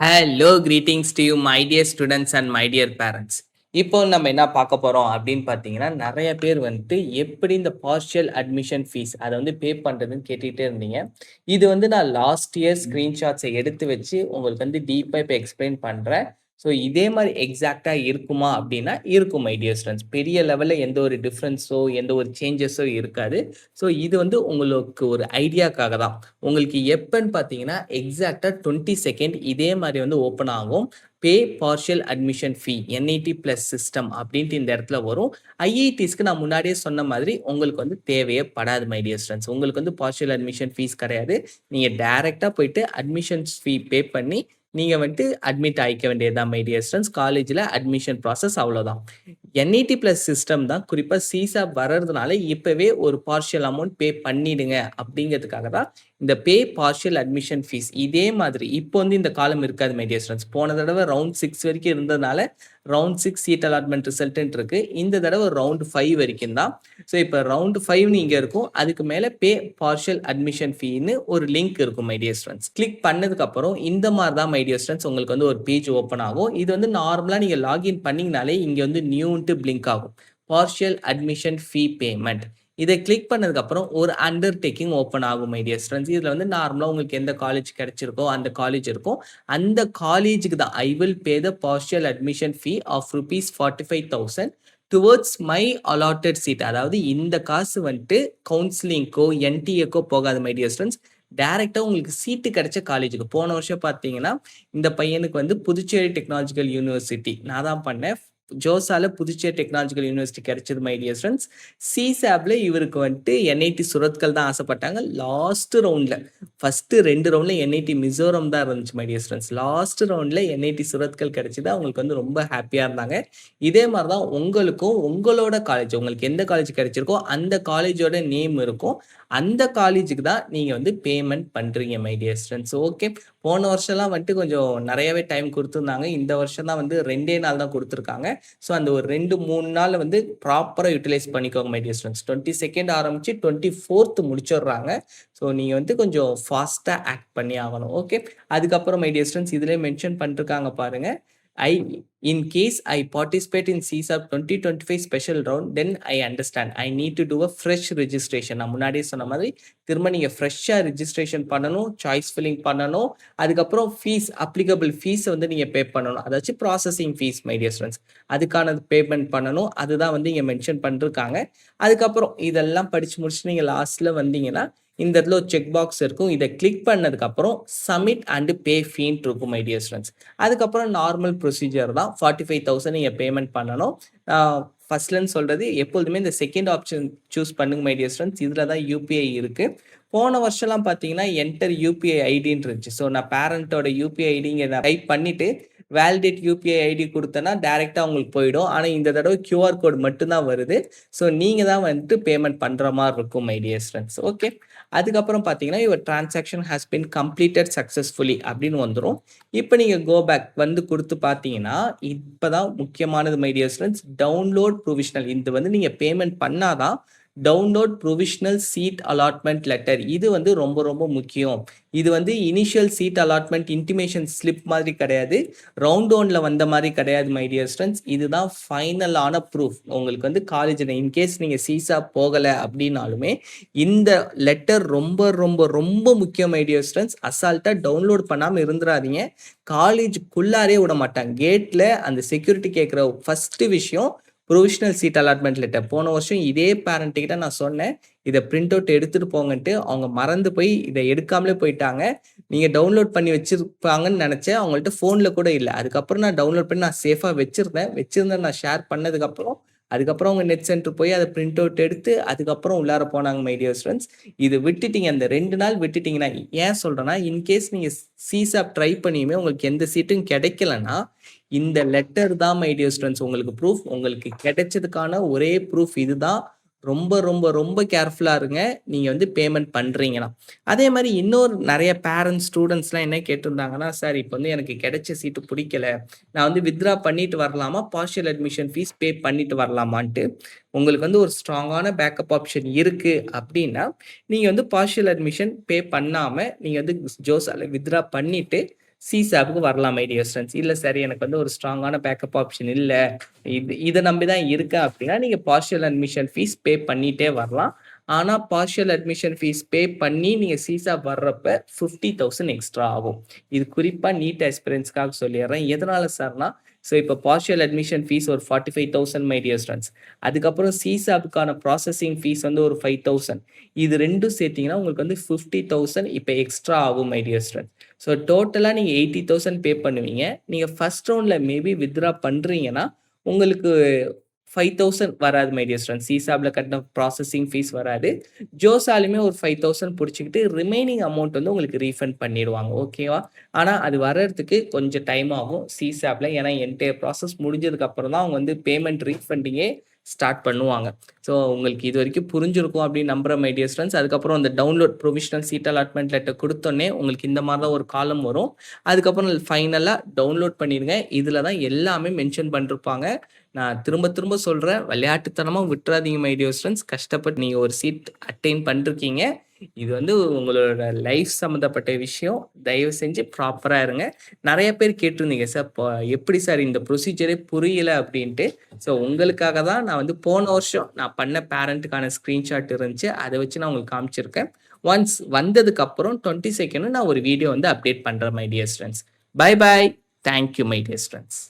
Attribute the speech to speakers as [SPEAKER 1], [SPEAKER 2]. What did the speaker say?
[SPEAKER 1] Hello greetings to you my dear students and my dear parents. இப்போ நம்ம என்ன பார்க்க போகிறோம் அப்படின்னு பார்த்தீங்கன்னா, நிறைய பேர் வந்துட்டு எப்படி இந்த பார்ஷியல் அட்மிஷன் ஃபீஸ் அதை வந்து பே பண்ணுறதுன்னு கேட்டுகிட்டே இருந்தீங்க. இது வந்து நான் லாஸ்ட் இயர் ஸ்க்ரீன்ஷாட்ஸை எடுத்து வச்சு உங்களுக்கு வந்து டீப்பாக இப்போ எக்ஸ்பிளைன் பண்ணுறேன். ஸோ இதே மாதிரி எக்ஸாக்டாக இருக்குமா அப்படின்னா இருக்கும் மை டியர் ஸ்டூடெண்ட்ஸ். பெரிய லெவலில் எந்த ஒரு டிஃப்ரென்ஸோ எந்த ஒரு சேஞ்சஸோ இருக்காது. ஸோ இது வந்து உங்களுக்கு ஒரு ஐடியாக்காக தான். உங்களுக்கு எப்பன்னு பார்த்தீங்கன்னா எக்ஸாக்டாக 22nd இதே மாதிரி வந்து ஓப்பன் ஆகும். Pay partial admission fee NIT plus system அப்படின்ட்டு இந்த இடத்துல வரும். ஐஐடிஸ்க்கு நான் முன்னாடியே சொன்ன மாதிரி உங்களுக்கு வந்து தேவையே படாது மை டியர் ஸ்டூடெண்ட்ஸ். உங்களுக்கு வந்து பார்ஷியல் அட்மிஷன் ஃபீஸ் கிடையாது. நீங்கள் டைரெக்டாக போயிட்டு அட்மிஷன்ஸ் ஃபீ பே பண்ணி நீங்கள் வந்துட்டு அட்மிட் ஆகிக்க வேண்டியது தான் மை டியர் ஸ்டூடெண்ட்ஸ். காலேஜில் அட்மிஷன் ப்ராசஸ் அவ்வளோதான். என்ஐடி ப்ளஸ் சிஸ்டம் தான் குறிப்பாக சிசாப் வர்றதுனால இப்போவே ஒரு பார்ஷியல் அமௌண்ட் பே பண்ணிடுங்க அப்படிங்கிறதுக்காக தான் இந்த பே பார்ஷியல் அட்மிஷன் ஃபீஸ். இதே மாதிரி இப்போ வந்து இந்த காலம் இருக்காது மை டியர் ஸ்டூடெண்ட்ஸ். போன தடவை ரவுண்ட் 6 வரைக்கும் இருந்ததுனால ரவுண்ட் 6 சீட் அலாட்மெண்ட் ரிசல்ட் இருக்கு. இந்த தடவை ரவுண்ட் 5 வரைக்கும் தான். ஸோ இப்போ ரவுண்ட் 5 இங்கே இருக்கும். அதுக்கு மேலே பே பார்ஷியல் அட்மிஷன் ஃபீன்னு ஒரு லிங்க் இருக்கும் மை டியர் ஸ்டூடெண்ட்ஸ். கிளிக் பண்ணதுக்கப்புறம் இந்த மாதிரி தான் மை டியர் ஸ்டூடெண்ட்ஸ் உங்களுக்கு வந்து ஒரு பேஜ் ஓப்பன் ஆகும். இது வந்து நார்மலாக நீங்கள் லாகின் பண்ணிங்கனாலே இங்கே வந்து நியூன்ட்டு பிளிங்க் ஆகும். பார்ஷியல் அட்மிஷன் ஃபீ பேமெண்ட் இதை கிளிக் பண்ணதுக்கப்புறம் ஒரு அண்டர்டேக்கிங் ஓப்பன் ஆகும் மை டியர் ஸ்டூடெண்ட்ஸ். இதில் வந்து நார்மலாக உங்களுக்கு எந்த காலேஜ் கிடைச்சிருக்கோ அந்த காலேஜ் இருக்கும். அந்த காலேஜுக்கு தான் I will pay the partial admission fee of ₹45,000 towards my allotted seat. அதாவது இந்த காசு வந்துட்டு கவுன்சிலிங்க்கோ என்டிஏக்கோ போகாது மை டியர் ஸ்டூடெண்ட்ஸ். டைரெக்டாக உங்களுக்கு சீட்டு கிடைச்ச காலேஜுக்கு. போன வருஷம் பார்த்தீங்கன்னா இந்த பையனுக்கு வந்து புதுச்சேரி டெக்னாலஜிக்கல் யூனிவர்சிட்டி நான் தான் பண்ணேன். ஜோசால புதுச்சேரி டெக்னாலஜிக்கல் யூனிவர்சிட்டி கிடைச்சது மை டியர் ஸ்டூடெண்ட்ஸ். சிசாப்ல இவருக்கு வந்துட்டு என்ஐடி சுரத்கல் தான் ஆசைப்பட்டாங்க. லாஸ்ட் ரவுண்டில் ஃபர்ஸ்ட் 2 ரவுண்டில் என்ஐடி மிசோரம் தான் இருந்துச்சு மை டியர் ஸ்டூடெண்ட்ஸ். லாஸ்ட் ரவுண்டில் என்ஐடி சுரத்கல் கிடைச்சது. அவங்களுக்கு வந்து ரொம்ப ஹாப்பியாக இருந்தாங்க. இதே மாதிரி தான் உங்களுக்கும் உங்களோட காலேஜ் உங்களுக்கு எந்த காலேஜ் கிடைச்சிருக்கோ அந்த காலேஜோட நேம் இருக்கும். அந்த காலேஜுக்கு தான் நீங்கள் வந்து பேமெண்ட் பண்ணுறீங்க மை டியர் ஸ்டூடெண்ட்ஸ். ஓகே, போன வருஷம்லாம் வந்துட்டு கொஞ்சம் நிறையவே டைம் கொடுத்துருந்தாங்க. இந்த வருஷம் தான் வந்து 2 நாள் தான் கொடுத்துருக்காங்க. ஸோ அந்த ஒரு 2-3 நாள் வந்து ப்ராப்பராக யூட்டிலைஸ் பண்ணிக்கோங்க மை டியர் ஸ்டூடெண்ட்ஸ். 22nd ஆரம்பிச்சு 24th முடிச்சிடுறாங்க. ஸோ நீங்கள் வந்து கொஞ்சம் ஃபாஸ்ட்டாக ஆக்ட் பண்ணி ஆகணும். ஓகே, அதுக்கப்புறம் மை டியர் ஸ்டூடெண்ட்ஸ் இதிலே மென்ஷன் பண்ணிருக்காங்க பாருங்க. In case I participate in CSAP 2025 special round, then I understand I need to do a fresh registration. நான் முன்னாடியே சொன்ன மாதிரி திரும்ப நீங்கள் ஃப்ரெஷ்ஷாக ரிஜிஸ்ட்ரேஷன் பண்ணணும், சாய்ஸ் ஃபில்லிங் பண்ணணும். அதுக்கப்புறம் ஃபீஸ் அப்ளிகபிள் ஃபீஸை வந்து நீங்கள் பே பண்ணணும். அதாச்சும் processing fees my dear students. அதுக்கான பேமெண்ட் பண்ணணும். அதுதான் வந்து இங்கே மென்ஷன் பண்ணிருக்காங்க. அதுக்கப்புறம் இதெல்லாம் படித்து முடிச்சுட்டு நீங்கள் லாஸ்ட்டில் வந்தீங்கன்னா இந்த இடத்துல ஒரு செக் பாக்ஸ் இருக்கும். இதை கிளிக் பண்ணதுக்கப்புறம் சப்மிட் அண்ட் பே ஃபீன்ட்டு இருக்கும் மை டியர் ஸ்டூடெண்ட்ஸ். அதுக்கப்புறம் நார்மல் ப்ரொசீஜர் தான். 45,000 நீங்கள் பேமெண்ட் பண்ணணும். ஃபர்ஸ்ட்லன்னு சொல்கிறது எப்பொழுதுமே இந்த செகண்ட் ஆப்ஷன் சூஸ் பண்ணுங்க மை டியர் ஸ்டூடெண்ட்ஸ். இதில் தான் யூபிஐ இருக்குது. போன வருஷம்லாம் பார்த்தீங்கன்னா என்டர் யூபிஐ ஐடின்னு இருந்துச்சு. ஸோ நான் பேரண்ட்டோட யூபிஐ ஐடிங்க டைப் பண்ணிவிட்டு வேலிடேட் யூபிஐ ஐடி கொடுத்தேன்னா டேரெக்டாக உங்களுக்கு போயிடும். ஆனால் இந்த தடவை கியூஆர் கோட் மட்டும்தான் வருது. ஸோ நீங்கள் தான் வந்துட்டு பேமெண்ட் பண்ணுற மாதிரி இருக்கும் மை டியர் ஸ்டூடெண்ட்ஸ். ஓகே, அதுக்கப்புறம் பார்த்தீங்கன்னா your transaction has been completed successfully அப்படின்னு வந்துடும். இப்போ நீங்கள் கோ பேக் வந்து கொடுத்து பார்த்தீங்கன்னா இப்போ தான் முக்கியமானது my dear students. Download provisional இது வந்து நீங்கள் பேமெண்ட் பண்ணாதான் download provisional seat allotment letter. இது வந்து ரொம்ப ரொம்ப முக்கியம். இது வந்து initial seat allotment intimation slip மாதிரி கிடையாது. ரவுண்ட் 1ல் வந்த மாதிரி கிடையாது மை டியர் ஸ்டூடெண்ட்ஸ். இதுதான் ஃபைனலான ப்ரூஃப். உங்களுக்கு வந்து காலேஜில் இன்கேஸ் நீங்கள் சீசா போகலை அப்படின்னாலுமே இந்த லெட்டர் ரொம்ப ரொம்ப ரொம்ப முக்கியம் மை டியர் ஸ்டூடெண்ட்ஸ். அசால்ட்டாக டவுன்லோட் பண்ணாமல் இருந்துடாதீங்க. காலேஜுக்குள்ளாரே விட மாட்டாங்க. கேட்டில் அந்த செக்யூரிட்டி கேட்குற ஃபஸ்ட்டு விஷயம் ப்ரொவிஷனல் சீட் அலாட்மெண்ட் லெட்டர். போன வருஷம் இதே பேரண்ட்டுக்கிட்ட நான் சொன்னேன் இதை பிரிண்ட் அவுட் எடுத்துகிட்டு போங்கன்ட்டு. அவங்க மறந்து போய் இதை எடுக்காமலே போயிட்டாங்க. நீங்கள் டவுன்லோட் பண்ணி வச்சுருப்பாங்கன்னு நினச்சேன். அவங்கள்ட்ட ஃபோனில் கூட இல்லை. அதுக்கப்புறம் நான் டவுன்லோட் பண்ணி நான் சேஃபாக வச்சுருந்தேன் நான் ஷேர் பண்ணதுக்கப்புறம். அதுக்கப்புறம் அவங்க நெட் சென்டர் போய் அதை பிரிண்ட் அவுட் எடுத்து அதுக்கப்புறம் உள்ளார போனாங்க மை டியர் ஸ்டூடெண்ட்ஸ். இது விட்டுட்டீங்க, அந்த 2 நாள் விட்டுட்டீங்கன்னா ஏன் சொல்கிறேன்னா இன்கேஸ் நீங்கள் சிசாப் ட்ரை பண்ணியுமே உங்களுக்கு எந்த சீட்டும் கிடைக்கலன்னா இந்த லெட்டர் தான் மை டியர் ஸ்டூடெண்ட்ஸ் உங்களுக்கு ப்ரூஃப். உங்களுக்கு கிடைச்சதுக்கான ஒரே ப்ரூஃப் இதுதான். ரொம்ப ரொம்ப ரொம்ப கேர்ஃபுல்லாக இருங்க நீங்கள் வந்து பேமெண்ட் பண்ணுறீங்கன்னா. அதே மாதிரி இன்னொரு நிறைய பேரண்ட்ஸ் ஸ்டூடெண்ட்ஸ்லாம் என்ன கேட்டிருந்தாங்கன்னா, சார் இப்போ வந்து எனக்கு கிடைச்ச சீட்டு பிடிக்கல, நான் வந்து வித்ட்ரா பண்ணிட்டு வரலாமா, பார்ஷியல் அட்மிஷன் ஃபீஸ் பே பண்ணிட்டு வரலாமான்ட்டு. உங்களுக்கு வந்து ஒரு ஸ்ட்ராங்கான பேக்கப் ஆப்ஷன் இருக்குது அப்படின்னா நீங்கள் வந்து பார்ஷியல் அட்மிஷன் பே பண்ணாமல் நீங்கள் வந்து ஜோசால வித்ட்ரா பண்ணிவிட்டு சிசாப்க்கு வரலாம் மை டியர் ஸ்டூடண்ட்ஸ். இல்ல சார் எனக்கு வந்து ஒரு ஸ்ட்ராங்கான பேக்கப் ஆப்ஷன் இல்ல. இத நம்பி தான் இருக்கேன் அப்படின்னா, நீங்க பார்ஷியல் அட்மிஷன் ஃபீஸ் பே பண்ணிட்டே வரலாம். ஆனா, பார்ஷியல் அட்மிஷன் ஃபீஸ் பே பண்ணி நீங்க சிசாப் வர்றப்ப 50,000 எக்ஸ்ட்ரா ஆகும். இது குறிப்பா நீட் ஆஸ்பிரன்ட்ஸ்க்காக சொல்லிர்றேன். எதனால சார்னா, இப்ப பார்ஷியல் அட்மிஷன் ஃபீஸ் ஒரு 45,000 மை டியர் ஸ்டூடண்ட்ஸ். அதுக்கப்புறம் சிசாப்க்கான ப்ராசஸிங் ஃபீஸ் வந்து ஒரு 5,000. இது 2ம் சேர்த்தீங்கன்னா, உங்களுக்கு வந்து 50,000 இப்ப எக்ஸ்ட்ரா ஆகும் மை டியர் ஸ்டூடண்ட்ஸ். டோட்டலா நீங்க 80,000 பே பண்ணுவீங்க. நீங்க ஃபர்ஸ்ட் ரவுண்ட்ல மேபி வித்ட்ரா பண்றீங்கன்னா, உங்களுக்கு 5,000 வராது மை டியர் ஸ்டூடண்ட்ஸ். சிசாப்ல கட்டின ப்ராசஸிங் ஃபீஸ் வராது. ஜோஸாலுமே ஒரு 5,000 புடிச்சுக்கிட்டு ரிமைனிங் அமௌண்ட் வந்து உங்களுக்கு ரீஃபண்ட் பண்ணிடுவாங்க. ஓகேவா? ஆனா அது வர்றதுக்கு கொஞ்சம் டைம் ஆகும் சிசாப்ல. ஏன்னா என்டையர் ப்ராசஸ் முடிஞ்சதுக்கு அப்புறம் தான் அவங்க வந்து பேமெண்ட் ரீஃபண்டிங்கே ஸ்டார்ட் பண்ணுவாங்க. உங்களுக்கு இதுவரைக்கும் புரிஞ்சிருக்கும் அப்படின்னு நம்புறேன் மை டியர் ஸ்டூடண்ட்ஸ். அதுக்கப்புறம் அந்த download provisional seat allotment letter குடுத்தோனே உங்களுக்கு இந்த மாரி தான் ஒரு காலம் வரும். அதுக்கப்புறம் ஃபைனலா டவுன்லோட் பண்ணிருங்க. இதுல தான் எல்லாமே மென்ஷன் பண்ணிருப்பாங்க. நான் திரும்ப திரும்ப சொல்றேன். விளையாட்டுத்தனமா விட்டுறாதீங்க மை டியர் ஸ்டூடண்ட்ஸ். கஷ்டப்பட்டு நீங்க ஒரு சீட் அட்டைன் பண்ணிருக்கீங்க. இது வந்து உங்களோட லைஃப் சம்மந்தப்பட்ட விஷயம். தயவு செஞ்சு ப்ராப்பரா இருங்க. நெறைய பேர் கேட்டிருந்தீங்க, "சார் எப்படி சார் இந்த ப்ரொசீஜரே புரியல" அப்படின்ட்டு. உங்களுக்காக தான் நான் வந்து போன வருஷம் நான் பண்ண பேரண்ட்டுக்கான ஸ்கிரீன்ஷாட் இருந்துச்சு. அத வச்சு நான் உங்களுக்கு காமிச்சிருக்கேன். ஒன்ஸ் வந்ததுக்கு அப்புறம் 22nd நான் ஒரு வீடியோ வந்து அப்டேட் பண்றேன் my dear students. Bye bye. Thank you my dear students.